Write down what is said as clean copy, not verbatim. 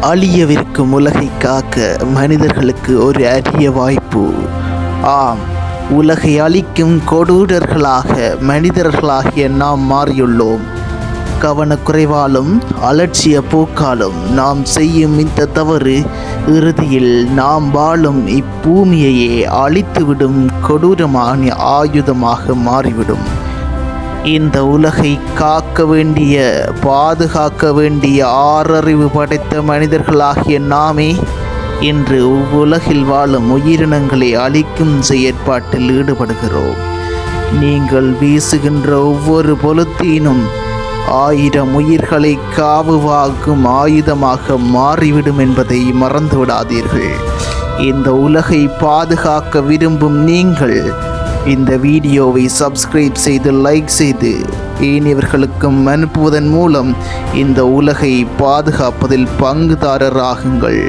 அழியவிருக்கும் உலகை காக்க மனிதர்களுக்கு ஒரு அரிய வாய்ப்பு. ஆம், உலகை அழிக்கும் கொடூரர்களாக மனிதர்களாகிய நாம் மாறியுள்ளோம். கவனக்குறைவாலும் அலட்சிய போக்காலும் நாம் செய்யும் இந்த தவறு இறுதியில் நாம் வாழும் இப்பூமியையே அழித்துவிடும் கொடூரமான ஆயுதமாக மாறிவிடும். இந்த உலகை காக்க வேண்டிய, பாதுகாக்க வேண்டிய ஆறறிவு படைத்த மனிதர்களாகிய நாமே இன்று உலகில் வாழும் உயிரினங்களை அழிக்கும் செயற்பாட்டில் ஈடுபடுகிறோம். நீங்கள் வீசுகின்ற ஒவ்வொரு பொலுத்தீனும் 1000 உயிர்களை காவுவாக்கும் ஆயுதமாக மாறிவிடும் என்பதை மறந்துவிடாதீர்கள். இந்த உலகை பாதுகாக்க விரும்பும் நீங்கள் இந்த வீடியோவை சப்ஸ்கிரைப் செய்து, லைக் செய்து, ஏனையவர்களுக்கும் அனுப்புவதன் மூலம் இந்த உலகை பாதுகாப்பதில் பங்குதாரராகுங்கள்.